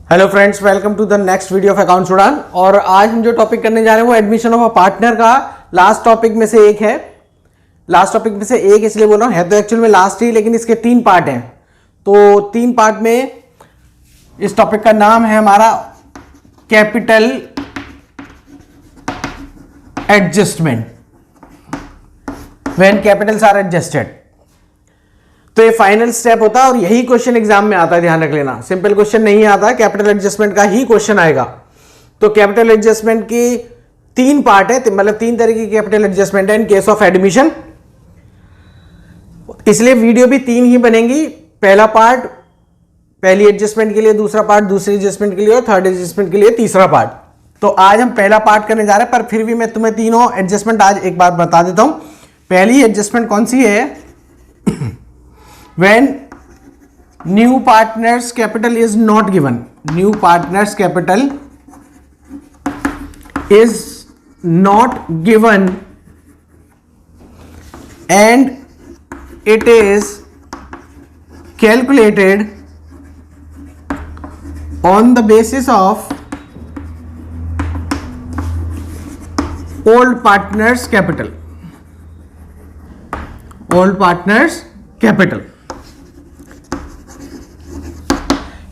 Hello friends, welcome to the next video of accounts Udaan. और आज हम जो टॉपिक करने जा रहे हैं वो एडमिशन ऑफ अ पार्टनर का लास्ट टॉपिक में से एक है। लास्ट टॉपिक में से एक इसलिए बोल रहा हूं, है तो एक्चुअल में लास्ट ही, लेकिन इसके 3 पार्ट हैं। तो 3 पार्ट में इस टॉपिक का नाम है हमारा capital adjustment, when capitals are adjusted. तो ये फाइनल स्टेप होता है और यही क्वेश्चन एग्जाम में आता है, ध्यान रख लेना। सिंपल क्वेश्चन नहीं आता, कैपिटल एडजस्टमेंट का ही क्वेश्चन आएगा। तो कैपिटल एडजस्टमेंट की 3 पार्ट है, मतलब 3 तरीके की कैपिटल एडजस्टमेंट है इन केस ऑफ एडमिशन। इसलिए वीडियो भी 3 ही बनेंगी। पहला पार्ट पहली एडजस्टमेंट के लिए, दूसरा पार्ट दूसरी एडजस्टमेंट के लिए और थर्ड एडजस्टमेंट के लिए तीसरा पार्ट। तो आज हम पहला पार्ट करने जा रहे हैं, पर फिर भी मैं तुम्हें तीनों एडजस्टमेंट आज एक बार बता देता हूं। पहली एडजस्टमेंट कौन सी है? When new partner's capital is not given, new partner's capital is not given and it is calculated on the basis of old partner's capital, old partner's capital।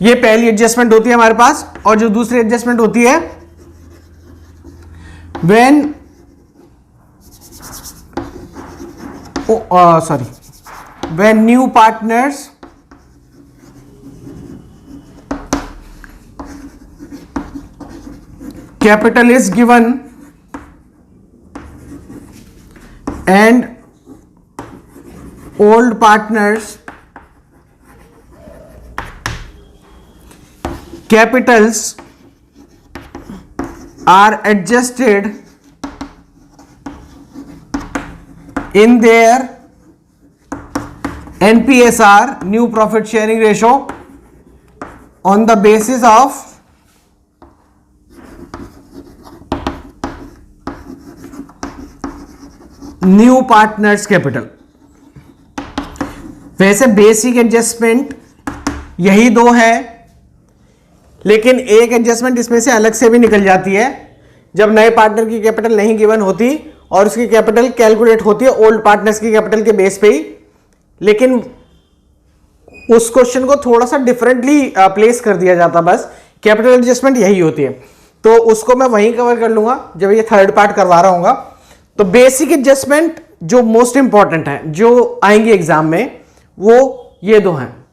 ये पहली एडजस्टमेंट होती है हमारे पास। और जो दूसरी एडजस्टमेंट होती है, when when new partners capital is given and old partners capitals are adjusted in their NPSR, new profit sharing ratio, on the basis of new partners capital। वैसे बेसिक एडजस्टमेंट यही 2 है, लेकिन एक एडजस्टमेंट इसमें से अलग से भी निकल जाती है जब नए पार्टनर की कैपिटल नहीं गिवन होती और उसकी कैपिटल कैलकुलेट होती है ओल्ड पार्टनर्स की कैपिटल के बेस पे ही। लेकिन उस क्वेश्चन को थोड़ा सा डिफरेंटली प्लेस कर दिया जाता, बस कैपिटल एडजस्टमेंट यही होती है। तो उसको मैं वहीं कवर कर लूंगा जब ये थर्ड पार्ट करवा रहा हूँ। तो बेसिक एडजस्टमेंट जो मोस्ट इंपॉर्टेंट है, जो आएंगे एग्जाम में, वो ये 2 हैं।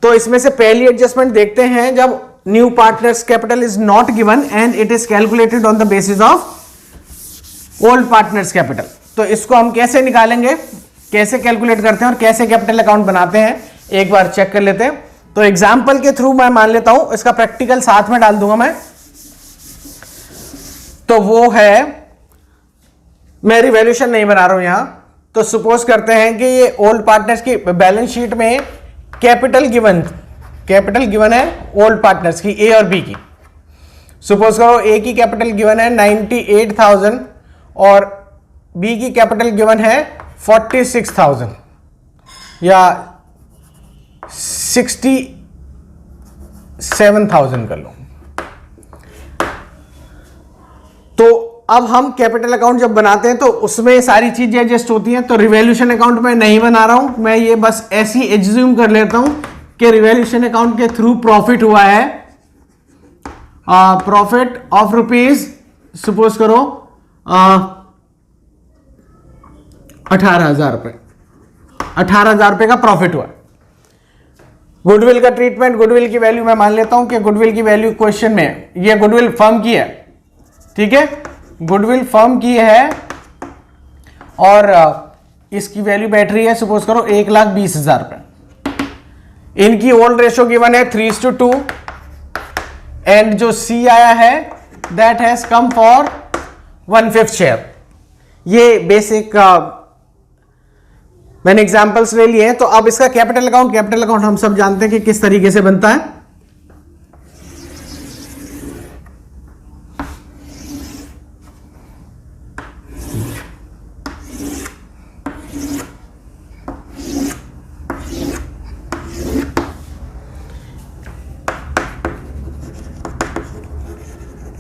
तो इसमें से पहली एडजस्टमेंट देखते हैं, जब new partners capital is not given and it is calculated on the basis of old partners capital. तो इसको हम कैसे निकालेंगे, कैसे कैलकुलेट करते हैं और कैसे कैपिटल अकाउंट बनाते हैं, एक बार चेक कर लेते हैं। तो एग्जाम्पल के थ्रू मैं मान लेता हूं, इसका प्रैक्टिकल साथ में डाल दूंगा मैं। तो वो है, मैं रिवैल्यूएशन नहीं बना रहा हूं यहां। तो सपोज करते हैं कि ये ओल्ड पार्टनर्स की बैलेंस शीट में कैपिटल गिवन है ओल्ड पार्टनर्स की, ए और बी की। सपोज करो ए की कैपिटल गिवन है 98,000 और बी की कैपिटल गिवन है 46,000 या 67,000 कर लो। तो अब हम कैपिटल अकाउंट जब बनाते हैं तो उसमें सारी चीजें एडजस्ट होती हैं। तो रिवैल्यूएशन अकाउंट में नहीं बना रहा हूं मैं, ये बस ऐसी एज्यूम कर लेता हूं कि रिवैल्यूएशन अकाउंट के थ्रू प्रॉफिट हुआ है, प्रॉफिट ऑफ रुपीज सपोज करो 18,000 रुपए, 18,000 रुपए का प्रॉफिट हुआ। गुडविल का ट्रीटमेंट, गुडविल की वैल्यू मैं मान लेता हूं कि गुडविल की वैल्यू क्वेश्चन में, ये गुडविल फर्म की है, ठीक है, गुडविल फर्म की है और इसकी वैल्यू बैठ रही है सपोज करो 1,20,000 रुपए। इनकी ओल्ड रेशो गिवन है 3:2 एंड जो सी आया है that has come for 1/5 share. ये बेसिक मैंने एग्जांपल्स ले लिए हैं। तो अब इसका कैपिटल अकाउंट हम सब जानते हैं कि किस तरीके से बनता है।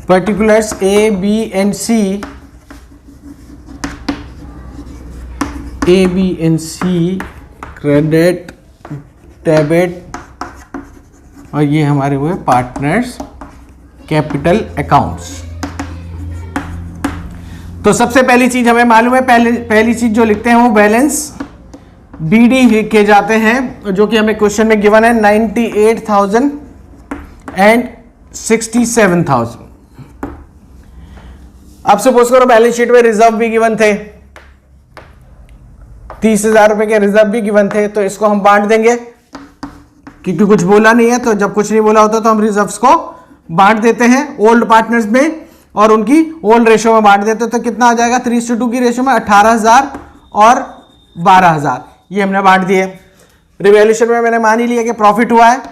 Particulars A B and C, A B and C, credit, debit, और ये हमारे हुए पार्टनर्स कैपिटल अकाउंट्स। तो सबसे पहली चीज हमें मालूम है, पहली चीज जो लिखते हैं वो बैलेंस बीडी लिख के जाते हैं, जो कि हमें क्वेश्चन में गिवन है 98,000 एंड 67,000। अब सपोज करो बैलेंस शीट में रिजर्व भी गिवन थे, 30,000 रुपए के रिजर्व भी गिवन थे, तो इसको हम बांट देंगे क्योंकि कुछ बोला नहीं है। तो जब कुछ नहीं बोला होता तो हम रिजर्व्स को बांट देते हैं ओल्ड पार्टनर्स में और उनकी ओल्ड रेशो में बांट देते हैं। तो कितना आ जाएगा 3:2 की रेशो में 18,000 और 12,000, ये हमने बांट दिए। रिवैल्यूएशन में मैंने मान ही लिया कि प्रॉफिट हुआ है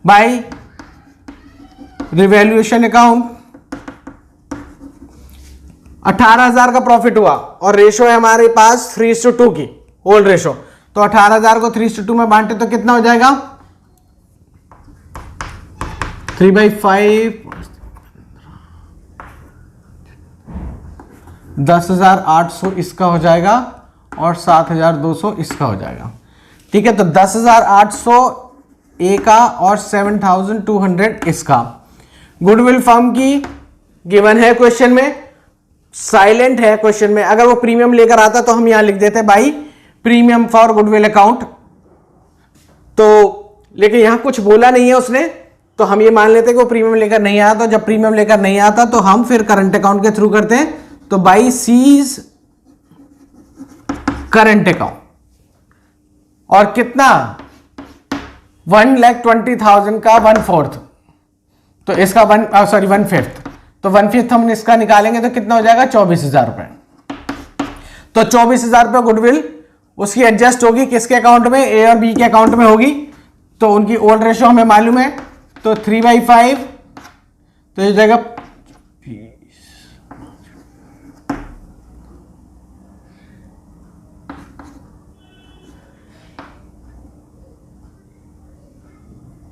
बाय रिवैल्यूएशन अकाउंट, 18,000 का प्रॉफिट हुआ और रेशो है हमारे पास 3:2 की ओल्ड रेशो। तो 18,000 को 3:2 में बांटे तो कितना हो जाएगा 3/5, 10,800 इसका हो जाएगा और 7,200 इसका हो जाएगा। ठीक है, तो 10,800 ए का और 7,200 इसका। गुडविल फर्म की गिवन है क्वेश्चन में, साइलेंट है क्वेश्चन में। अगर वो प्रीमियम लेकर आता तो हम यहां लिख देते by premium for goodwill account, तो लेकिन यहां कुछ बोला नहीं है उसने, तो हम ये मान लेते हैं कि वो प्रीमियम लेकर नहीं आता। जब प्रीमियम लेकर नहीं आता तो हम फिर करंट अकाउंट के थ्रू करते हैं, तो बाई सीज करंट अकाउंट। और कितना 1,20,000 का 1/4, तो इसका 1/5, तो 1/5 हम इसका निकालेंगे तो कितना हो जाएगा 24,000 रुपए। तो 24,000 रुपए गुडविल उसकी एडजस्ट होगी किसके अकाउंट में, ए और बी के अकाउंट में होगी। तो उनकी ओल्ड रेशो हमें मालूम है, तो 3/5, तो ये जाएगा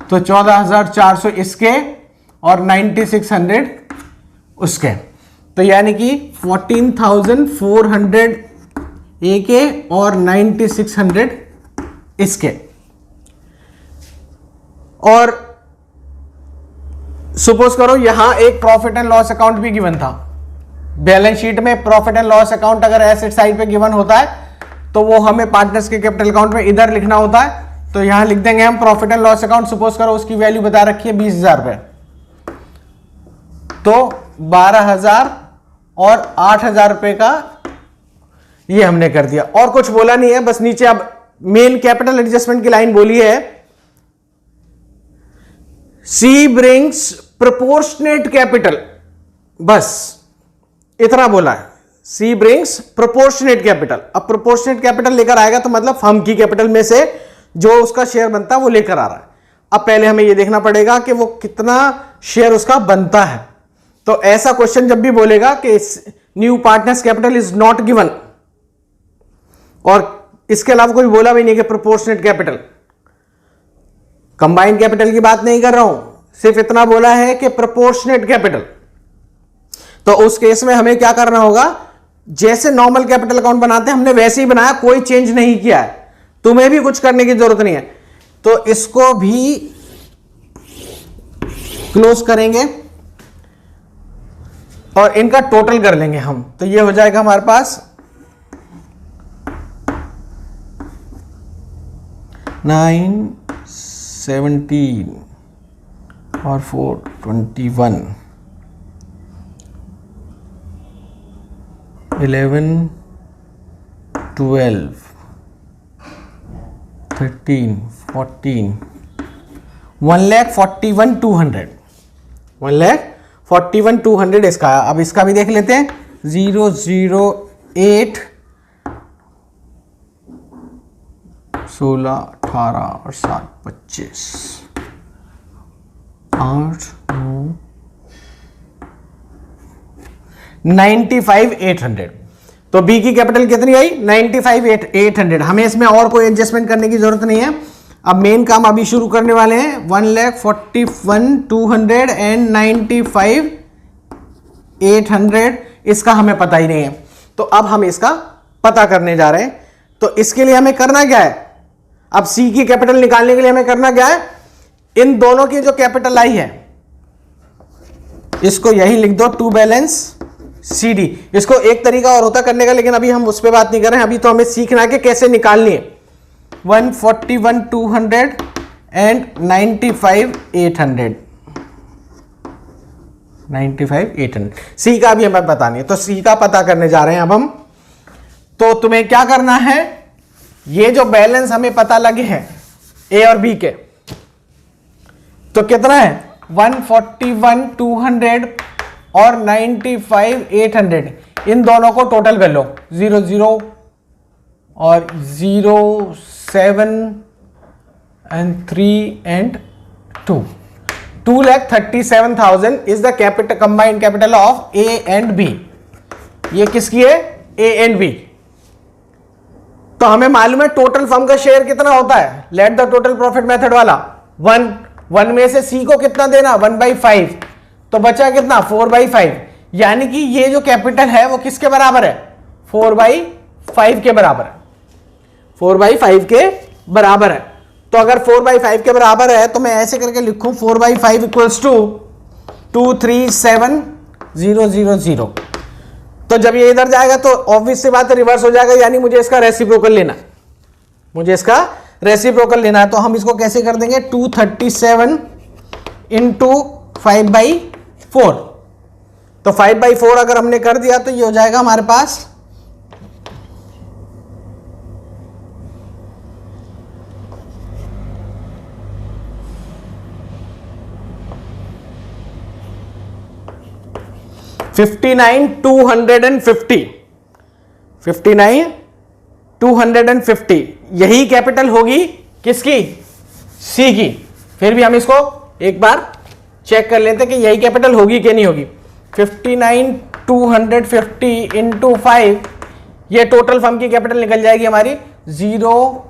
14,400 इसके और 9,600 उसके, तो यानी कि 14,400 ए के और 9,600 इसके। और सपोज करो यहां एक प्रॉफिट एंड लॉस अकाउंट भी गिवन था। बैलेंस शीट में प्रॉफिट एंड लॉस अकाउंट अगर एसेट साइड पे गिवन होता है तो वो हमें पार्टनर्स के कैपिटल अकाउंट में इधर लिखना होता है। तो यहां लिख देंगे हम profit and loss account. Suppose करो उसकी वैल्यू बता रखी है 20,000 रुपए, तो 12,000 और 8,000 रुपए का ये हमने कर दिया। और कुछ बोला नहीं है, बस नीचे अब मेन कैपिटल एडजस्टमेंट की लाइन बोली है, सी ब्रिंग्स प्रोपोर्शनेट कैपिटल, बस इतना बोला है, सी ब्रिंग्स प्रोपोर्शनेट कैपिटल। अब प्रोपोर्शनेट कैपिटल लेकर आएगा तो मतलब फर्म की कैपिटल में से जो उसका शेयर बनता है वो लेकर आ रहा है। अब पहले हमें ये देखना पड़ेगा कि वो कितना शेयर उसका बनता है। तो ऐसा क्वेश्चन जब भी बोलेगा कि new partners capital is not given, और इसके अलावा कोई बोला भी नहीं कि प्रोपोर्शनेट कैपिटल, कंबाइंड कैपिटल की बात नहीं कर रहा हूं, सिर्फ इतना बोला है कि प्रोपोर्शनेट कैपिटल, तो उस केस में हमें क्या करना होगा, जैसे नॉर्मल कैपिटल अकाउंट बनाते हैं हमने वैसे ही बनाया, कोई चेंज नहीं किया है, तुम्हें भी कुछ करने की जरूरत नहीं है। तो इसको भी क्लोज करेंगे और इनका टोटल कर लेंगे हम, तो ये हो जाएगा हमारे पास 917 और 421 11 12 13 14 1,41,200 1,41,200 इसका। अब इसका भी देख लेते हैं, 008 16 18 और 7 25 8 9 95,800। तो बी की कैपिटल कितनी आई 95,800। हमें इसमें और कोई एडजस्टमेंट करने की जरूरत नहीं है। अब मेन काम अभी शुरू करने वाले हैं। 1,41,295,800 इसका हमें पता ही नहीं है, तो अब हम इसका पता करने जा रहे हैं। तो इसके लिए हमें करना क्या है, अब सी की कैपिटल निकालने के लिए हमें करना क्या है, इन दोनों की जो कैपिटल आई है इसको यही लिख दो, टू बैलेंस सी डी। इसको एक तरीका और होता करने का, लेकिन अभी हम उस पर बात नहीं कर रहे हैं, अभी तो हमें सीखना है कि कैसे निकालनी है। 141,200 एंड 95,800 सी का भी हमें पता नहीं है, तो सी का पता करने जा रहे हैं अब हम। तो तुम्हें क्या करना है, ये जो बैलेंस हमें पता लगे हैं ए और बी के, तो कितना है 141,200 और 95,800, इन दोनों को टोटल कर लो, 0 0 और 0 7 and 3 and 2, 2,37,000 is the capital, combined capital of A and B. ये किसकी है, ए एंड बी। तो हमें मालूम है टोटल फर्म का शेयर कितना होता है, let the total profit method वाला 1 में से सी को कितना देना, 1/5, तो बचा कितना 4/5, यानी कि ये जो कैपिटल है वो किसके बराबर है, 4/5 के बराबर है, 4/5 के बराबर है। तो अगर 4/5 के बराबर है तो मैं ऐसे करके लिखूं 4/5 इक्वल्स टू 237,000। तो जब ये इधर जाएगा तो ऑब्वियस सी बात है रिवर्स हो जाएगा, यानी मुझे इसका रेसिप्रोकल लेना, मुझे इसका रेसिप्रोकल लेना है। तो हम इसको कैसे कर देंगे, 237 इंटू 5/4। तो 5/4 अगर हमने कर दिया तो ये हो जाएगा हमारे पास 59,250 यही कैपिटल होगी किसकी, सी की। फिर भी हम इसको एक बार चेक कर लेते हैं कि यही कैपिटल होगी कि नहीं होगी। 59,250 इंटू 5, ये टोटल फर्म की कैपिटल निकल जाएगी हमारी 0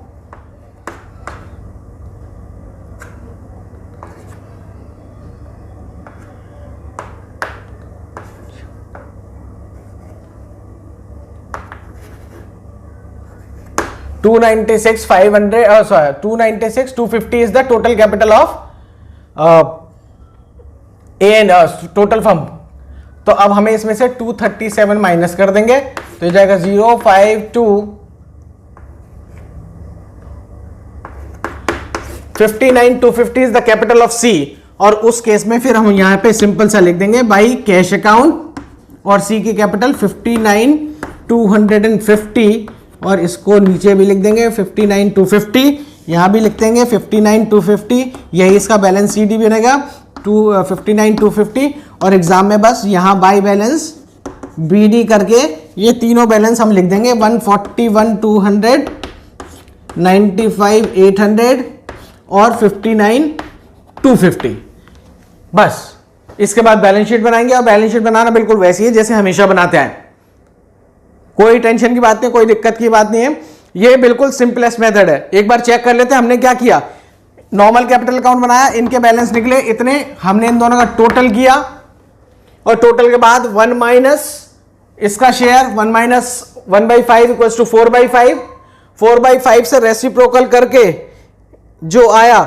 296,250 is the total capital of A and total firm। तो अब हमें इसमें से 237 माइनस कर देंगे तो ये जाएगा 052 is the capital of C। और उस केस में फिर हम यहां पे सिंपल सा लिख देंगे बाई कैश अकाउंट, और C की कैपिटल 59,250, और इसको नीचे भी लिख देंगे 59,250, यहां भी लिख देंगे 59,250, यही इसका बैलेंस सी डी बनेगा 59,250। और एग्जाम में बस यहां बाई बैलेंस बी डी करके ये तीनों बैलेंस हम लिख देंगे 141,200, 95,800 और 59,250। बस इसके बाद बैलेंस शीट बनाएंगे, और बैलेंस शीट बनाना बिल्कुल वैसी है जैसे हमेशा बनाते हैं, कोई टेंशन की बात नहीं, कोई दिक्कत की बात नहीं है, ये बिल्कुल सिंपलेस्ट मेथड है। एक बार चेक कर लेते हैं हमने क्या किया, नॉर्मल कैपिटल अकाउंट बनाया, इनके बैलेंस निकले इतने, हमने इन दोनों का टोटल किया, और टोटल के बाद 1 माइनस इसका शेयर 1 माइनस 1/5 इक्वल्स टू 4/5, 4/5 से रेसिप्रोकल करके जो आया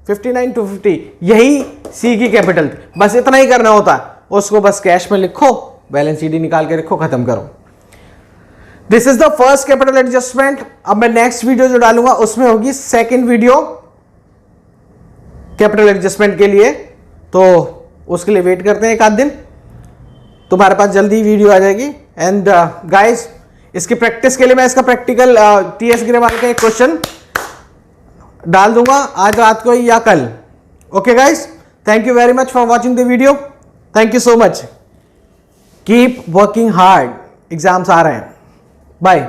59,250, यही सी की कैपिटल। बस इतना ही करना होता है, उसको बस कैश में लिखो, बैलेंस शीट निकाल के रखो, खत्म करो। This is the first capital adjustment. अब मैं नेक्स्ट वीडियो जो डालूंगा उसमें होगी सेकेंड वीडियो कैपिटल एडजस्टमेंट के लिए, तो उसके लिए वेट करते हैं एक आध दिन, तुम्हारे पास जल्दी वीडियो आ जाएगी। एंड गाइस इसकी प्रैक्टिस के लिए मैं इसका प्रैक्टिकल टीएस ग्रेवाल का एक क्वेश्चन डाल दूंगा आज रात को या कल। Okay guys, thank you very much for watching the video, thank you so much, keep working hard, exams आ रहे हैं, बाय।